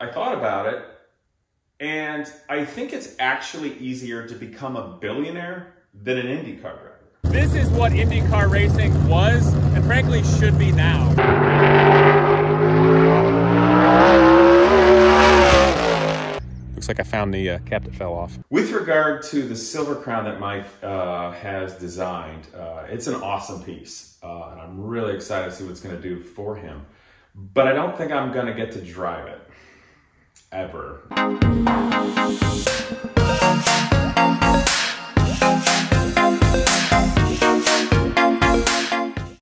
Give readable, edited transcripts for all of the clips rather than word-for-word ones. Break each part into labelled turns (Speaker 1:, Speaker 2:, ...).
Speaker 1: I thought about it, and I think it's actually easier to become a billionaire than an IndyCar driver.
Speaker 2: This is what IndyCar racing was, and frankly should be now. Looks like I found the cap that fell off.
Speaker 1: With regard to the Silver Crown that Mike has designed, it's an awesome piece, and I'm really excited to see what it's going to do for him. But I don't think I'm going to get to drive it, ever.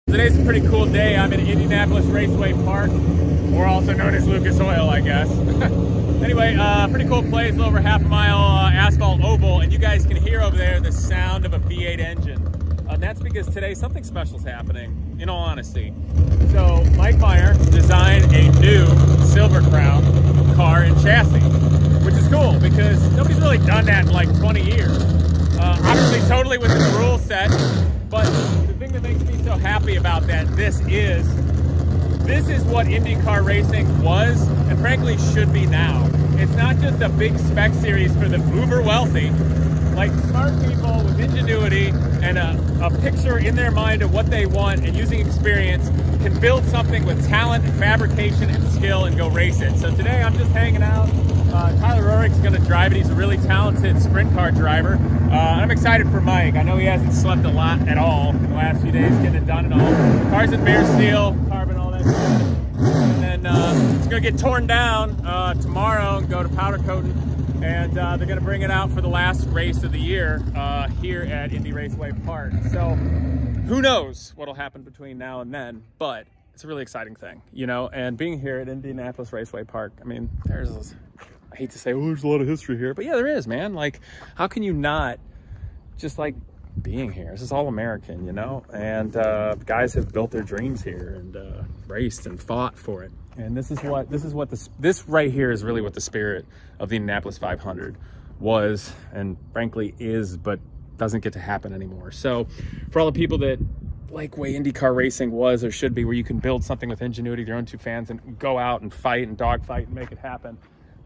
Speaker 2: Today's a pretty cool day. I'm at Indianapolis Raceway Park, or also known as Lucas Oil, I guess. Anyway, pretty cool place, a little over half a mile asphalt oval, and you guys can hear over there the sound of a V8 engine. And that's because today something special is happening, in all honesty. So Mike Meyer designed a new Silver Crown car and chassis, which is cool because nobody's really done that in like 20 years. Obviously totally within the rule set, but the thing that makes me so happy about that, this is what IndyCar racing was, and frankly should be now. It's not just a big spec series for the uber wealthy. Like, smart people with ingenuity and a picture in their mind of what they want and using experience can build something with talent and fabrication and skill and go race it. So today I'm just hanging out. Tyler Rohrich is going to drive it. He's a really talented sprint car driver. I'm excited for Mike. I know he hasn't slept a lot at all in the last few days getting it done and all. Car's in bare steel, carbon, all that stuff. And then it's going to get torn down tomorrow and go to powder coating. And they're going to bring it out for the last race of the year here at Indy Raceway Park. So who knows what'll happen between now and then, but it's a really exciting thing, you know. And being here at Indianapolis Raceway Park, I mean, I hate to say, oh, there's a lot of history here, but yeah, there is, man. Like, how can you not just like being here? This is all American, you know, and guys have built their dreams here and raced and fought for it. And this right here is really what the spirit of the Indianapolis 500 was, and frankly is, but doesn't get to happen anymore. So for all the people that like way IndyCar racing was or should be, where you can build something with ingenuity, your own two fans, and go out and fight and dogfight and make it happen,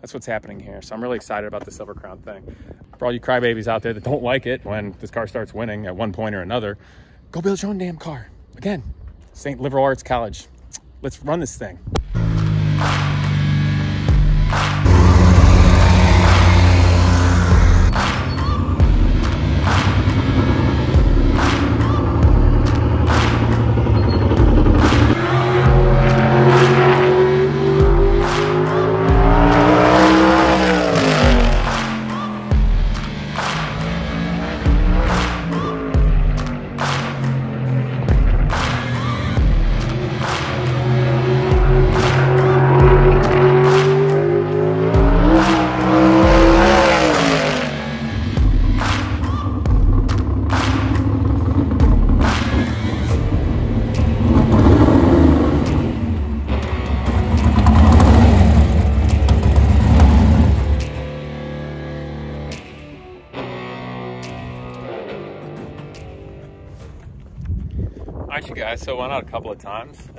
Speaker 2: that's what's happening here. So I'm really excited about the Silver Crown thing. For all you crybabies out there that don't like it when this car starts winning at one point or another, go build your own damn car. Again, St. Liberal Arts College. Let's run this thing. Alright, you guys, so went out a couple of times.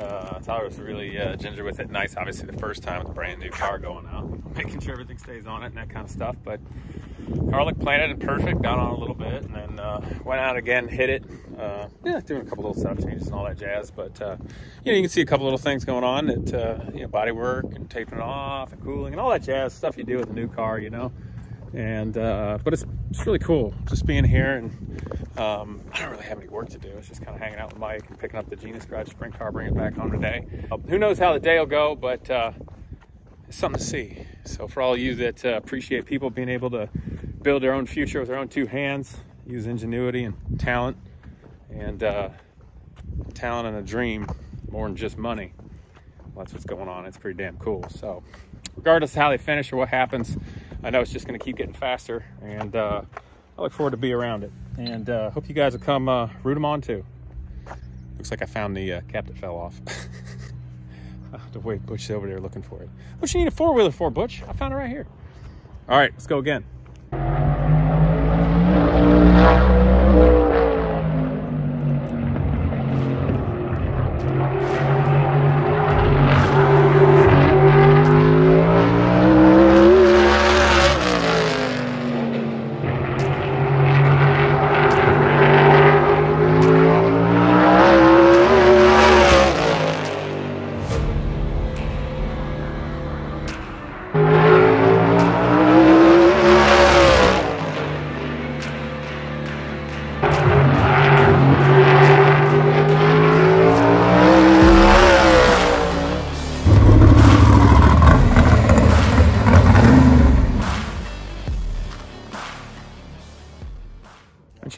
Speaker 2: Tyler was really ginger with it. Nice, obviously, the first time with a brand new car going out, making sure everything stays on it and that kind of stuff. But car looked planted and perfect, down on a little bit, and then went out again, hit it. Yeah, doing a couple little setup changes and all that jazz. But you know, you can see a couple little things going on that you know, body work and taping it off and cooling and all that jazz stuff you do with a new car, you know. And but it's really cool just being here, and I don't really have any work to do. It's just kind of hanging out with Mike and picking up the Genius Garage sprint car, bringing it back home today. Who knows how the day will go, but it's something to see. So for all of you that appreciate people being able to build their own future with their own two hands, use ingenuity and talent and a dream more than just money, well, that's what's going on. It's pretty damn cool. So regardless of how they finish or what happens, I know it's just going to keep getting faster, and I look forward to be around it. And hope you guys will come root them on too. Looks like I found the cap that fell off. I have to wait. Butch's over there looking for it. What you need a four-wheeler for, Butch? I found it right here. All right, let's go again.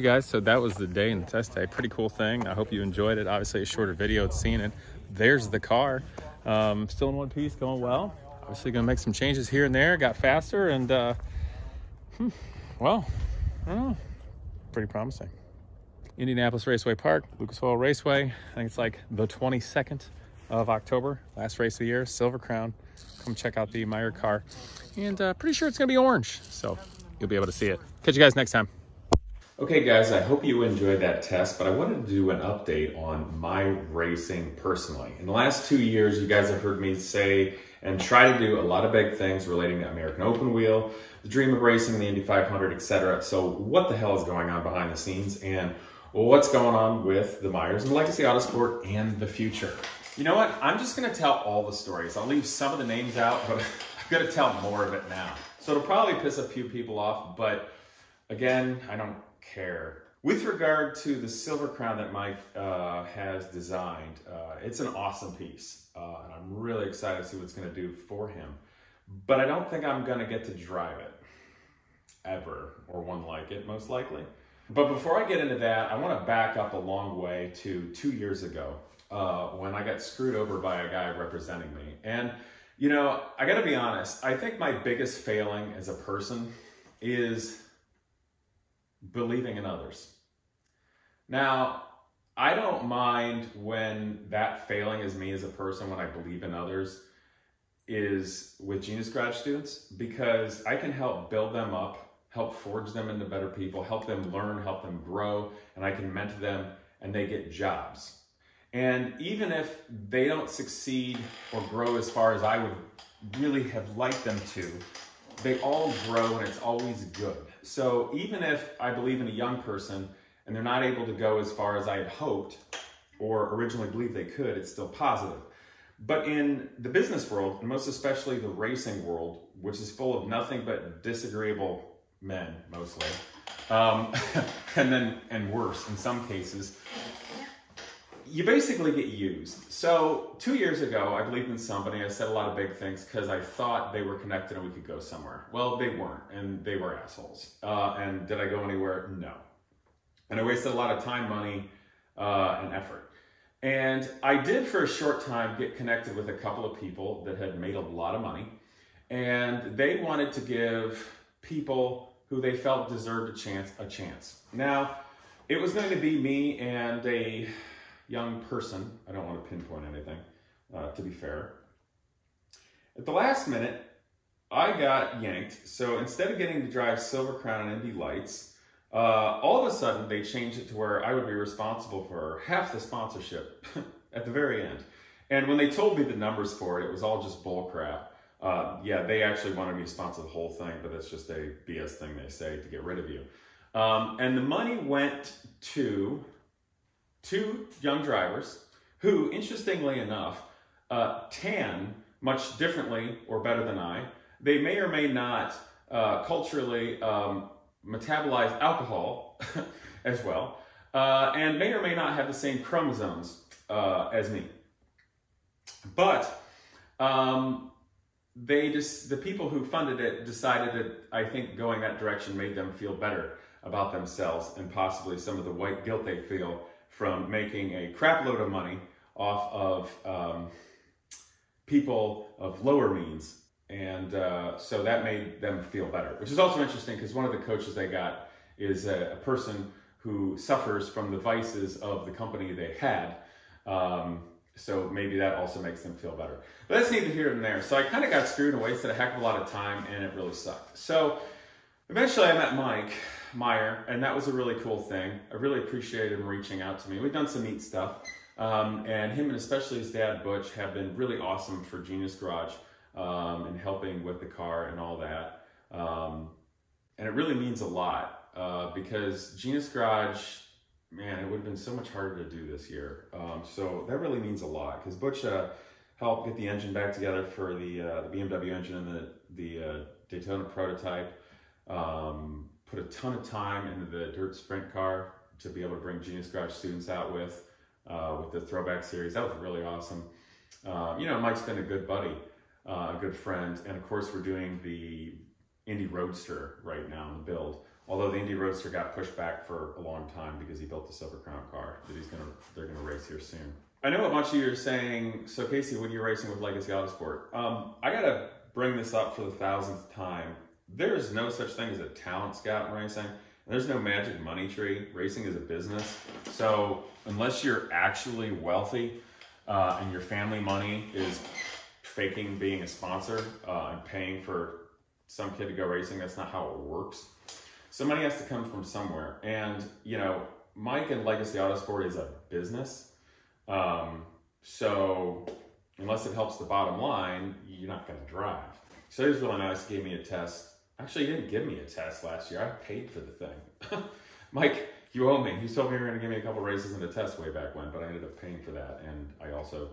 Speaker 2: guys, so that was the day in the test day. Pretty cool thing. I hope you enjoyed it. Obviously a shorter video of seeing it. There's the car. Still in one piece, going well. Obviously gonna make some changes here and there. Got faster and well, I don't know, pretty promising. Indianapolis Raceway Park, Lucas Oil Raceway. I think it's like the 22nd of October, last race of the year, Silver Crown. Come check out the Meyer car. And pretty sure it's gonna be orange, so you'll be able to see it. Catch you guys next time.
Speaker 1: Okay guys, I hope you enjoyed that test, but I wanted to do an update on my racing personally. In the last 2 years, you guys have heard me say and try to do a lot of big things relating to American Open Wheel, the dream of racing, the Indy 500, etc. So what the hell is going on behind the scenes, and what's going on with the Meyers and Legacy Autosport and the future? You know what? I'm just gonna tell all the stories. I'll leave some of the names out, but I'm gonna tell more of it now. So it'll probably piss a few people off, but again, I don't care. With regard to the Silver Crown that Mike has designed, it's an awesome piece, and I'm really excited to see what it's gonna do for him. But I don't think I'm gonna get to drive it, ever, or one like it, most likely. But before I get into that, I wanna back up a long way to 2 years ago, when I got screwed over by a guy representing me. And, you know, I gotta be honest, I think my biggest failing as a person is believing in others. Now, I don't mind when that failing is me as a person, when I believe in others, is with Genius Garage students, because I can help build them up, help forge them into better people, help them learn, help them grow, and I can mentor them and they get jobs. And even if they don't succeed or grow as far as I would really have liked them to, they all grow and it's always good. So even if I believe in a young person and they're not able to go as far as I had hoped or originally believed they could, it's still positive. But in the business world, and most especially the racing world, which is full of nothing but disagreeable men, mostly, and worse in some cases, you basically get used. So 2 years ago, I believed in somebody. I said a lot of big things because I thought they were connected and we could go somewhere. Well, they weren't, and they were assholes. And did I go anywhere? No. And I wasted a lot of time, money, and effort. And I did, for a short time, get connected with a couple of people that had made a lot of money. And they wanted to give people who they felt deserved a chance. Now, it was going to be me and a young person. I don't want to pinpoint anything, to be fair. At the last minute, I got yanked. So instead of getting to drive Silver Crown and Indy Lights, all of a sudden they changed it to where I would be responsible for half the sponsorship at the very end. And when they told me the numbers for it, it was all just bull crap. Yeah, they actually wanted me to sponsor the whole thing, but that's just a BS thing they say to get rid of you. And the money went to 2 young drivers who, interestingly enough, tan much differently or better than I. They may or may not culturally metabolize alcohol as well, and may or may not have the same chromosomes as me. But the people who funded it decided that I think going that direction made them feel better about themselves and possibly some of the white guilt they feel from making a crap load of money off of people of lower means. And so that made them feel better, which is also interesting because one of the coaches they got is a person who suffers from the vices of the company they had. So maybe that also makes them feel better. But that's neither here nor there. So I kind of got screwed and wasted a heck of a lot of time, and it really sucked. So eventually I met Mike Meyer, and that was a really cool thing. I really appreciated him reaching out to me. We've done some neat stuff. And him, and especially his dad, Butch, have been really awesome for Genius Garage and helping with the car and all that. And it really means a lot because Genius Garage, man, it would have been so much harder to do this year. So that really means a lot because Butch helped get the engine back together for the BMW engine and the Daytona prototype. Put a ton of time into the dirt sprint car to be able to bring Genius Garage students out with the Throwback Series. That was really awesome. You know, Mike's been a good buddy, a good friend. And of course, we're doing the Indy Roadster right now in the build. Although the Indy Roadster got pushed back for a long time because he built the Silver Crown car that they're gonna race here soon. I know a bunch of you are saying, so Casey, when you're racing with Legacy Autosport, I gotta bring this up for the 1000th time. There is no such thing as a talent scout in racing. There's no magic money tree. Racing is a business. So unless you're actually wealthy and your family money is faking being a sponsor and paying for some kid to go racing, that's not how it works. So money has to come from somewhere. And, you know, Mike and Legacy Autosport is a business. So unless it helps the bottom line, you're not going to drive. So he was really nice, gave me a test. Actually, he didn't give me a test last year. I paid for the thing. Mike, you owe me. He told me you were going to give me a couple races and a test way back when, but I ended up paying for that. And I also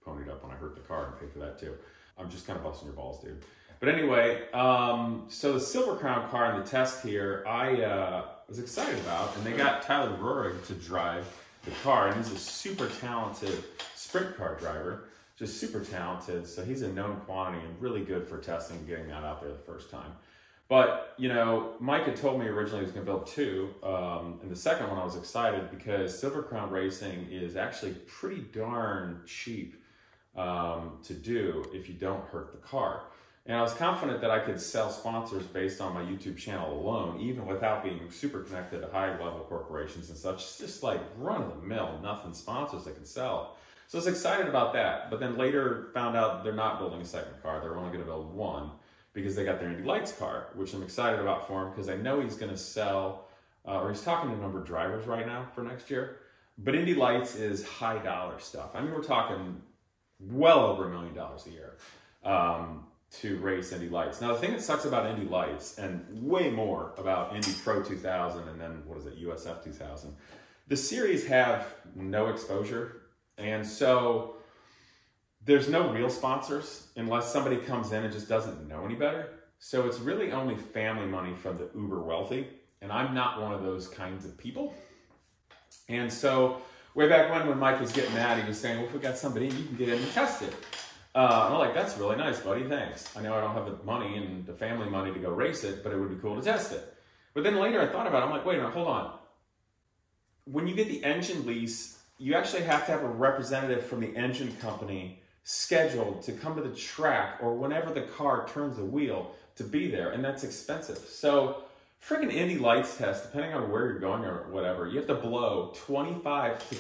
Speaker 1: ponied up when I hurt the car and paid for that too. I'm just kind of busting your balls, dude. But anyway, so the Silver Crown car in the test here, I was excited about, and they got Tyler Rurig to drive the car, and he's a super talented sprint car driver, just super talented. So he's a known quantity and really good for testing and getting that out there the first time. But, you know, Mike had told me originally he was going to build two. And the second one I was excited because Silver Crown Racing is actually pretty darn cheap to do if you don't hurt the car. And I was confident that I could sell sponsors based on my YouTube channel alone, even without being super connected to high-level corporations and such. It's just like run-of-the-mill, nothing sponsors I could sell. So I was excited about that, but then later found out they're not building a second car. They're only going to build one because they got their Indy Lights car, which I'm excited about for him because I know he's going to sell, or he's talking to a number of drivers right now for next year. But Indy Lights is high-dollar stuff. I mean, we're talking well over $1 million a year. To race Indy Lights. Now, the thing that sucks about Indy Lights, and way more about Indy Pro 2000 and then, what is it, USF 2000, the series have no exposure. And so there's no real sponsors unless somebody comes in and just doesn't know any better. So it's really only family money from the uber wealthy. And I'm not one of those kinds of people. And so way back when Mike was getting that, he was saying, well, if we got somebody, you can get in and test it. And I'm like, that's really nice, buddy, thanks. I know I don't have the money and the family money to go race it, but it would be cool to test it. But then later I thought about it, I'm like, wait a minute, hold on. When you get the engine lease, you actually have to have a representative from the engine company scheduled to come to the track or whenever the car turns the wheel to be there, and that's expensive. So freaking Indy Lights test, depending on where you're going or whatever, you have to blow $25,000 to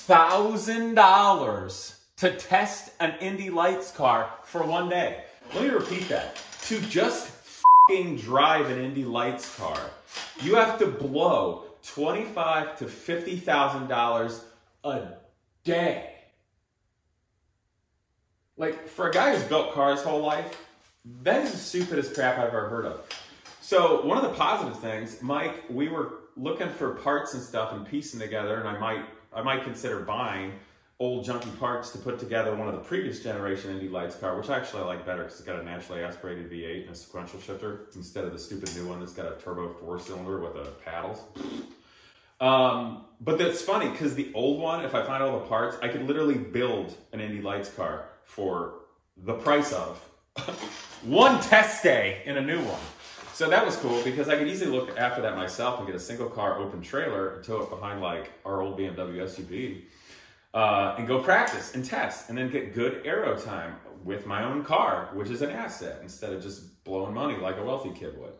Speaker 1: $50,000 to test an Indy Lights car for one day. Let me repeat that. To just f***ing drive an Indy Lights car, you have to blow $25,000 to $50,000 a day. Like, for a guy who's built cars his whole life, that is the stupidest crap I've ever heard of. So one of the positive things, Mike, we were looking for parts and stuff and piecing together, and I might consider buying old junky parts to put together one of the previous generation Indy Lights car, which actually I like better because it's got a naturally aspirated V8 and a sequential shifter instead of the stupid new one that's got a turbo 4-cylinder with a paddles. But that's funny because the old one, if I find all the parts, I could literally build an Indy Lights car for the price of one test day in a new one. So that was cool because I could easily look after that myself and get a single car open trailer and tow it behind like our old BMW SUV. And go practice and test and then get good aero time with my own car, which is an asset instead of just blowing money like a wealthy kid would.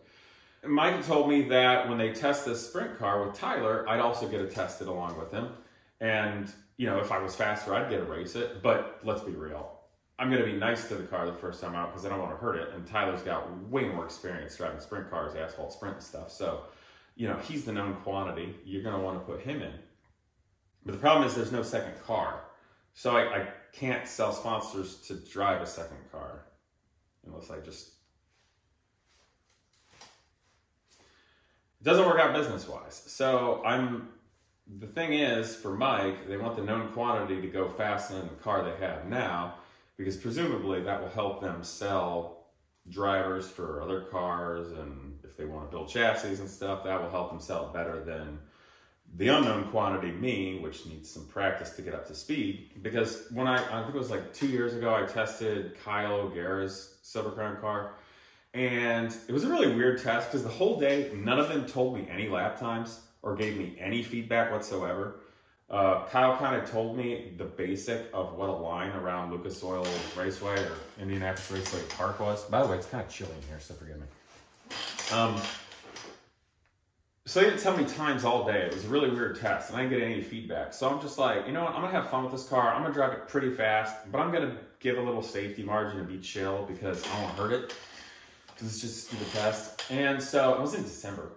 Speaker 1: And Mike told me that when they test this sprint car with Tyler, I'd also get it tested along with him. And, you know, if I was faster, I'd get to race it. But let's be real. I'm going to be nice to the car the first time out because I don't want to hurt it. And Tyler's got way more experience driving sprint cars, asphalt sprint and stuff. So, you know, he's the known quantity. You're going to want to put him in. But the problem is there's no second car. So I can't sell sponsors to drive a second car unless I just... It doesn't work out business-wise. So the thing is, for Mike, they want the known quantity to go faster than the car they have now because presumably that will help them sell drivers for other cars, and if they want to build chassis and stuff, that will help them sell it better than the unknown quantity, me, which needs some practice to get up to speed. Because when I think it was like 2 years ago, I tested Kyle O'Gara's Silver Crown car, And it was a really weird test because the whole day, none of them told me any lap times or gave me any feedback whatsoever. Kyle kind of told me the basic of what a line around Lucas Oil Raceway or Indianapolis Raceway Park was. By the way, it's kind of chilly in here, so forgive me. So they didn't tell me times all day. It was a really weird test, and I didn't get any feedback. So I'm just like, you know what? I'm going to have fun with this car. I'm going to drive it pretty fast, but I'm going to give a little safety margin and be chill because I don't want to hurt it because it's just a stupid test. And so it was in December.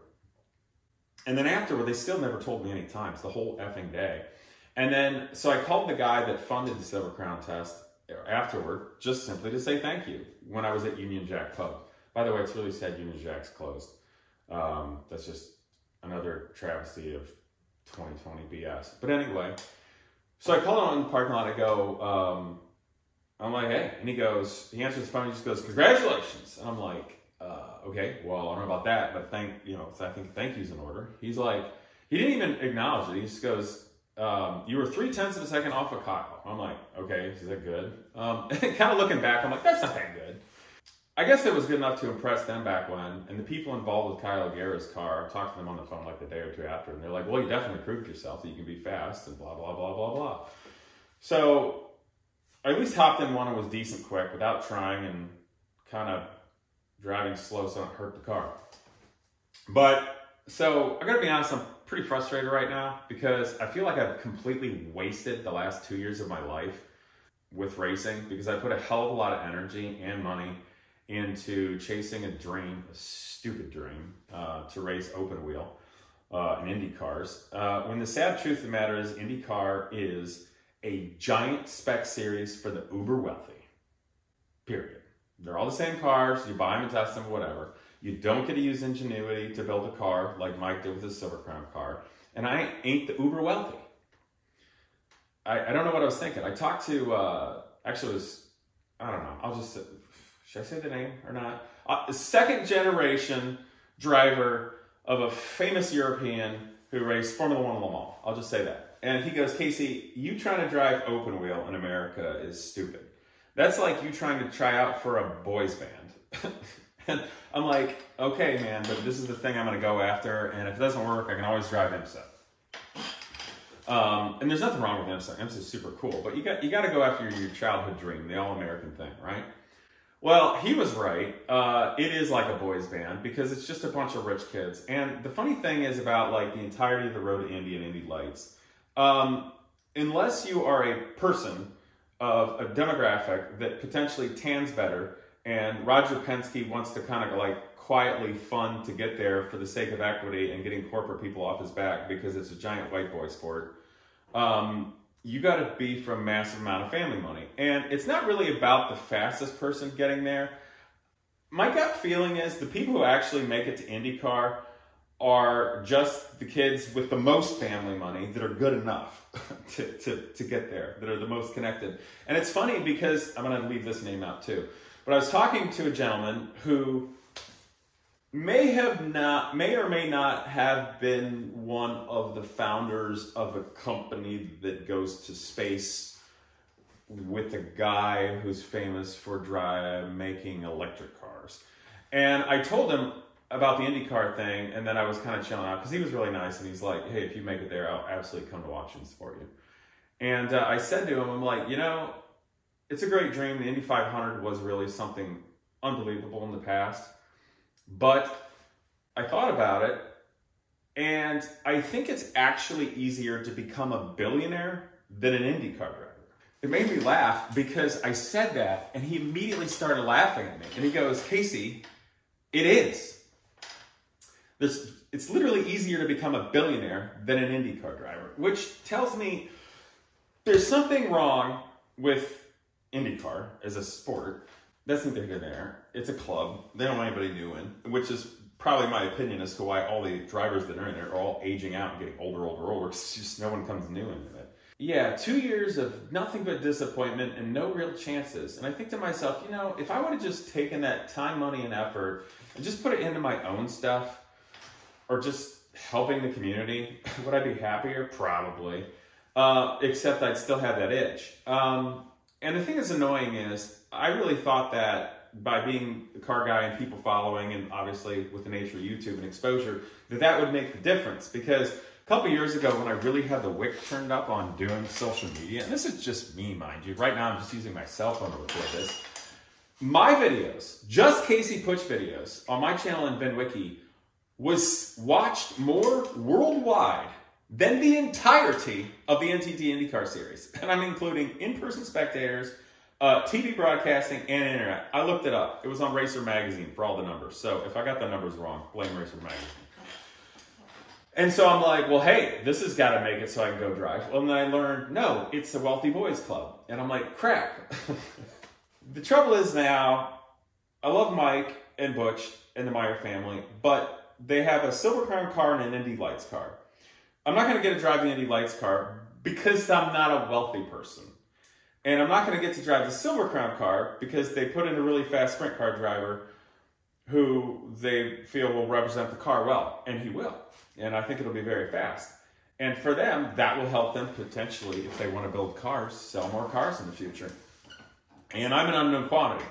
Speaker 1: And then afterward, they still never told me any times, the whole effing day. And then, so I called the guy that funded the Silver Crown test afterward, just simply to say thank you, when I was at Union Jack Pub. By the way, it's really sad Union Jack's closed. That's just another travesty of 2020 BS. But anyway, so I called him in the parking lot. I go, I'm like, hey. And he answers the phone. He just goes, congratulations. And I'm like, okay, well, I don't know about that, but so I think thank you's in order. He's like, he didn't even acknowledge it. He just goes, you were 0.3 of a second off of Kyle. I'm like, okay, is that good? Kind of looking back, I'm like, that's not that good. I guess it was good enough to impress them back when, and the people involved with Kyle O'Gara's car, I talked to them on the phone like the day or two after, and they're like, well, you definitely proved yourself that you can be fast, and blah, blah, blah, blah, blah. So I at least hopped in one and was decent quick without trying and kind of driving slow so I don't hurt the car. But, so I gotta be honest, I'm pretty frustrated right now because I feel like I've completely wasted the last 2 years of my life with racing because I put a hell of a lot of energy and money into chasing a dream, a stupid dream, to race open wheel in Indy cars. When the sad truth of the matter is IndyCar is a giant spec series for the uber wealthy, period. They're all the same cars. You buy them and test them, whatever. You don't get to use ingenuity to build a car like Mike did with his Silver Crown car. And I ain't the uber wealthy. I don't know what I was thinking. I talked to, actually it was, I don't know. I'll just, should I say the name or not? A second generation driver of a famous European who raced Formula One Le Mans. I'll just say that. And he goes, Casey, you trying to drive open wheel in America is stupid. That's like you trying to try out for a boys band. And I'm like, okay, man, but this is the thing I'm going to go after. And if it doesn't work, I can always drive IMSA. And there's nothing wrong with IMSA. IMSA is super cool. But you got to go after your childhood dream, the all-American thing, right? Well, he was right. It is like a boys band because it's just a bunch of rich kids. And the funny thing is about like the entirety of the Road to Indy and Indy Lights, unless you are a person of a demographic that potentially tans better and Roger Penske wants to kind of like quietly fund to get there for the sake of equity and getting corporate people off his back because it's a giant white boy sport, you got to be from a massive amount of family money. And it's not really about the fastest person getting there. My gut feeling is the people who actually make it to IndyCar are just the kids with the most family money that are good enough to get there, that are the most connected. And it's funny because, I'm going to leave this name out too, but I was talking to a gentleman who may or may not have been one of the founders of a company that goes to space with a guy who's famous for making electric cars. And I told him about the IndyCar thing, and then I was kind of chilling out because he was really nice, and he's like, hey, if you make it there, I'll absolutely come to watch and support you. And I said to him, I'm like, you know, it's a great dream. The Indy 500 was really something unbelievable in the past. But I thought about it, and I think it's actually easier to become a billionaire than an IndyCar driver. It made me laugh because I said that, and he immediately started laughing at me. And he goes, Casey, it is. It's literally easier to become a billionaire than an IndyCar driver, which tells me there's something wrong with IndyCar as a sport. That's neither here nor there. It's a club. They don't want anybody new in, which is probably my opinion as to why all the drivers that are in there are all aging out and getting older, because just no one comes new into it. Yeah, 2 years of nothing but disappointment and no real chances. And I think to myself, you know, if I would have just taken that time, money, and effort and just put it into my own stuff or just helping the community, would I be happier? Probably. Except I'd still have that itch. And the thing that's annoying is I really thought that by being a car guy and people following, and obviously with the nature of YouTube and exposure, that would make the difference. Because a couple years ago when I really had the wick turned up on doing social media, and this is just me, mind you, right now I'm just using my cell phone to record this, my videos, just Casey Puch videos on my channel in VinWiki, was watched more worldwide than the entirety of the NTT IndyCar series. And I'm including in-person spectators, TV broadcasting, and internet. I looked it up. It was on Racer Magazine for all the numbers. So if I got the numbers wrong, blame Racer Magazine. And so I'm like, well, hey, this has got to make it so I can go drive. Well, and then I learned, no, it's the Wealthy Boys Club. And I'm like, crap. The trouble is now, I love Mike and Butch and the Meyer family, but they have a Silver Crown car and an Indy Lights car. I'm not going to get to drive the Indy Lights car because I'm not a wealthy person. And I'm not going to get to drive the Silver Crown car because they put in a really fast sprint car driver who they feel will represent the car well. And he will. And I think it'll be very fast. And for them, that will help them potentially, if they want to build cars, sell more cars in the future. And I'm an unknown quantity.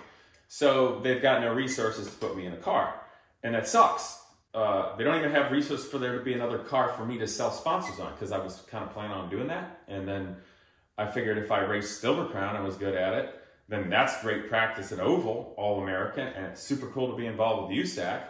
Speaker 1: So they've got no resources to put me in a car. And that sucks. They don't even have resources for there to be another car for me to sell sponsors on, because I was kind of planning on doing that. And then I figured if I raced Silver Crown and was good at it, then that's great practice at Oval, All-American, and it's super cool to be involved with USAC.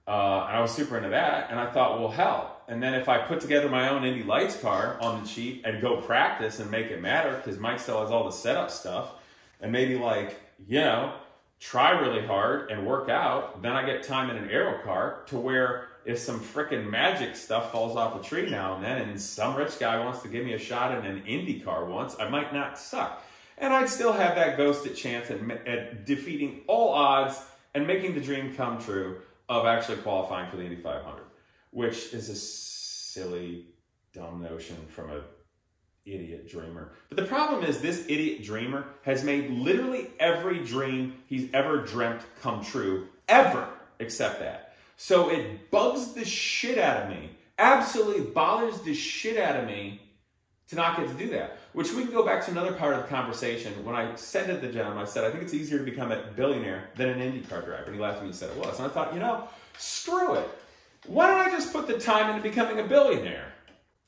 Speaker 1: And I was super into that, and I thought, well, hell. And then if I put together my own Indy Lights car on the cheap and go practice and make it matter, because Mike still has all the setup stuff, and maybe like, you know, try really hard and work out, then I get time in an aero car to where if some frickin' magic stuff falls off a tree now and then and some rich guy wants to give me a shot in an Indy car once, I might not suck. And I'd still have that ghosted chance at defeating all odds and making the dream come true of actually qualifying for the Indy 500, which is a silly, dumb notion from a idiot dreamer. But the problem is this idiot dreamer has made literally every dream he's ever dreamt come true, ever, except that. So it bugs the shit out of me, absolutely bothers the shit out of me to not get to do that. Which we can go back to another part of the conversation. When I said to the gentleman, I said, I think it's easier to become a billionaire than an IndyCar driver. And he laughed at me and said it was. And I thought, you know, screw it. Why don't I just put the time into becoming a billionaire?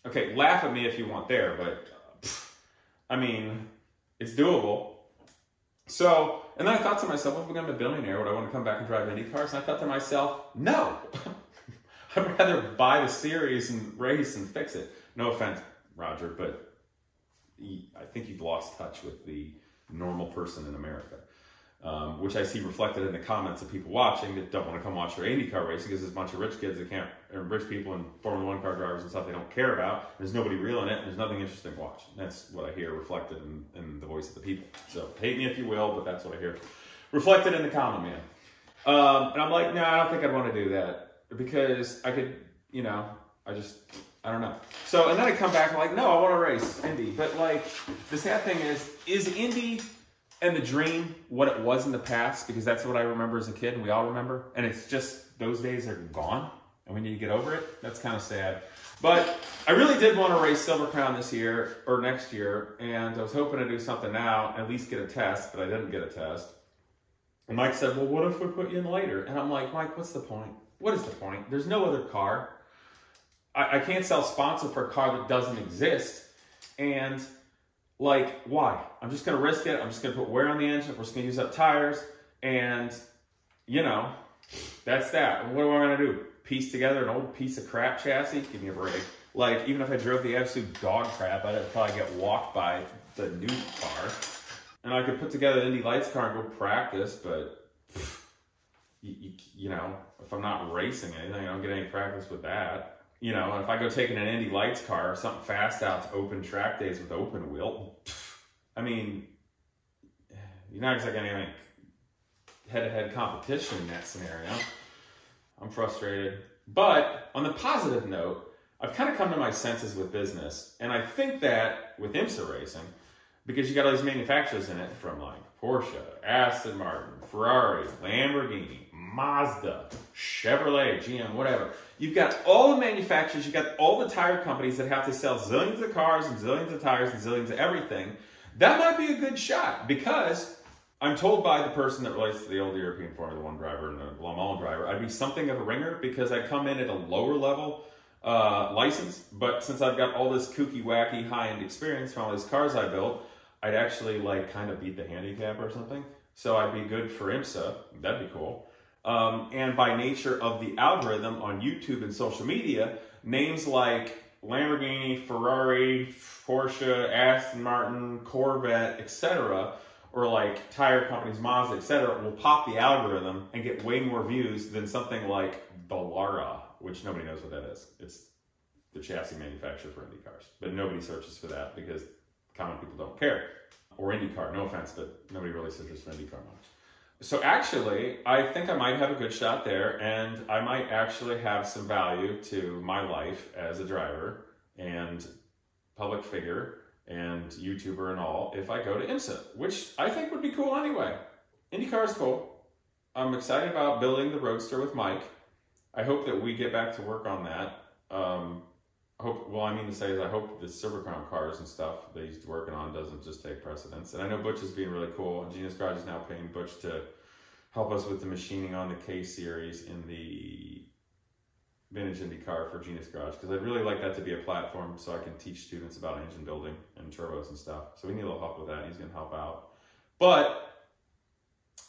Speaker 1: Okay, laugh at me if you want there, but I mean, it's doable. So, and then I thought to myself, if I'm a billionaire, would I want to come back and drive Indy cars? And I thought to myself, no. I'd rather buy the series and race and fix it. No offense, Roger, but I think you've lost touch with the normal person in America. Which I see reflected in the comments of people watching that don't want to come watch their IndyCar racing because there's a bunch of rich kids that can't, or rich people and Formula One car drivers and stuff they don't care about. There's nobody real in it, and there's nothing interesting to watch. And that's what I hear reflected in the voice of the people. So hate me if you will, but that's what I hear reflected in the comment, man. And I'm like, no, I don't think I'd want to do that because I could, you know, I don't know. So, and then I come back and like, no, I want to race Indy. But like, the sad thing is Indy and the dream what it was in the past, because that's what I remember as a kid and we all remember. And it's just, those days are gone and we need to get over it. That's kind of sad. But I really did want to race Silver Crown this year or next year. And I was hoping to do something now, at least get a test, but I didn't get a test. And Mike said, well, what if we put you in later? And I'm like, Mike, what's the point? What is the point? There's no other car. I can't sell sponsor for a car that doesn't exist. And like, why? I'm just going to risk it. I'm just going to put wear on the engine. We're just going to use up tires. And, you know, that's that. What am I going to do? Piece together an old piece of crap chassis? Give me a break. Like, even if I drove the absolute dog crap, I'd probably get walked by the new car. And I could put together an Indy Lights car and go practice, but, you know, if I'm not racing anything, I don't get any practice with that. You know, if I go taking an Indy Lights car or something fast out to open track days with open wheel, I mean, you're not exactly getting any head-to-head competition in that scenario. I'm frustrated. But on the positive note, I've kind of come to my senses with business. And I think that with IMSA racing, because you got all these manufacturers in it from like Porsche, Aston Martin, Ferrari, Lamborghini, Mazda, Chevrolet, GM, whatever. You've got all the manufacturers, you've got all the tire companies that have to sell zillions of cars and zillions of tires and zillions of everything. That might be a good shot because I'm told by the person that relates to the old European Formula One driver and the Le Mans driver, I'd be something of a ringer because I come in at a lower level license, but since I've got all this kooky, wacky, high-end experience from all these cars I built, I'd actually like kind of beat the handicap or something. So I'd be good for IMSA. That'd be cool. And by nature of the algorithm on YouTube and social media, names like Lamborghini, Ferrari, Porsche, Aston Martin, Corvette, etc., or like tire companies, Mazda, etc., will pop the algorithm and get way more views than something like Dallara, which nobody knows what that is. It's the chassis manufacturer for Indy cars, but nobody searches for that because common people don't care. Or IndyCar, no offense, but nobody really searches for IndyCar much. So actually, I think I might have a good shot there, and I might actually have some value to my life as a driver and public figure and YouTuber and all if I go to IMSA, which I think would be cool anyway. IndyCar is cool. I'm excited about building the Roadster with Mike. I hope that we get back to work on that. I hope the Silver Crown cars and stuff that he's working on doesn't just take precedence. And I know Butch is being really cool. Genius Garage is now paying Butch to help us with the machining on the K series in the vintage Indy car for Genius Garage, because I'd really like that to be a platform so I can teach students about engine building and turbos and stuff. So we need a little help with that. He's going to help out. But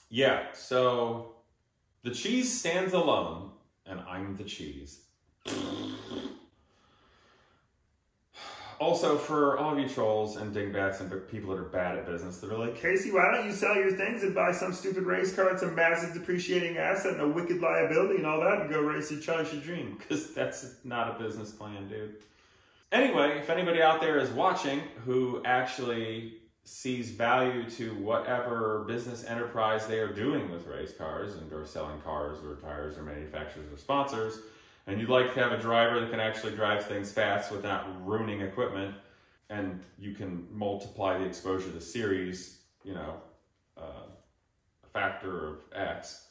Speaker 1: yeah, so the cheese stands alone, and I'm the cheese. Also, for all of you trolls and dingbats and people that are bad at business, that are like, Casey, why don't you sell your things and buy some stupid race car? It's a massive depreciating asset and a wicked liability and all that, and go race your chase your dream. Because that's not a business plan, dude. Anyway, if anybody out there is watching who actually sees value to whatever business enterprise they are doing with race cars and or selling cars or tires or manufacturers or sponsors, and you'd like to have a driver that can actually drive things fast without ruining equipment, and you can multiply the exposure to series, a factor of X,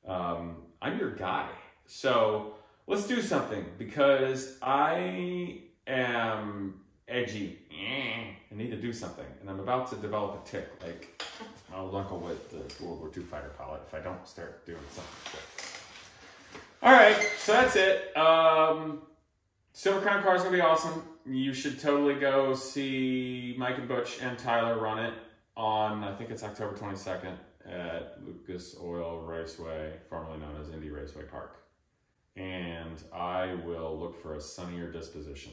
Speaker 1: I'm your guy. So let's do something, because I am edgy. I need to do something, and I'm about to develop a tick, like my old uncle with the World War II fighter pilot, if I don't start doing something. All right, so that's it. Silver Crown car is going to be awesome. You should totally go see Mike and Butch and Tyler run it on, I think it's October 22nd at Lucas Oil Raceway, formerly known as Indy Raceway Park. And I will look for a sunnier disposition.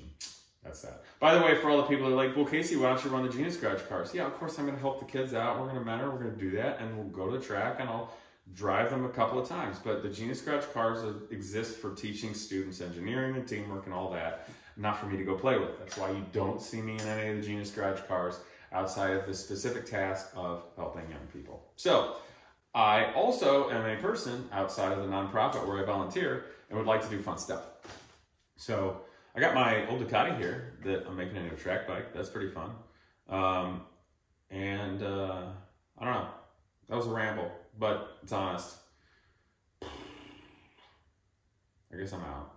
Speaker 1: That's that. By the way, for all the people that are like, well, Casey, why don't you run the Genius Garage cars? Yeah, of course I'm going to help the kids out. We're going to mentor. We're going to do that. And we'll go to the track and I'll drive them a couple of times. But the Genius Garage cars exist for teaching students engineering and teamwork and all that, not for me to go play with. That's why you don't see me in any of the Genius Garage cars outside of the specific task of helping young people. So I also am a person outside of the nonprofit where I volunteer and would like to do fun stuff. So I got my old Ducati here that I'm making into a track bike. That's pretty fun. I don't know. That was a ramble, but it's honest. I guess I'm out.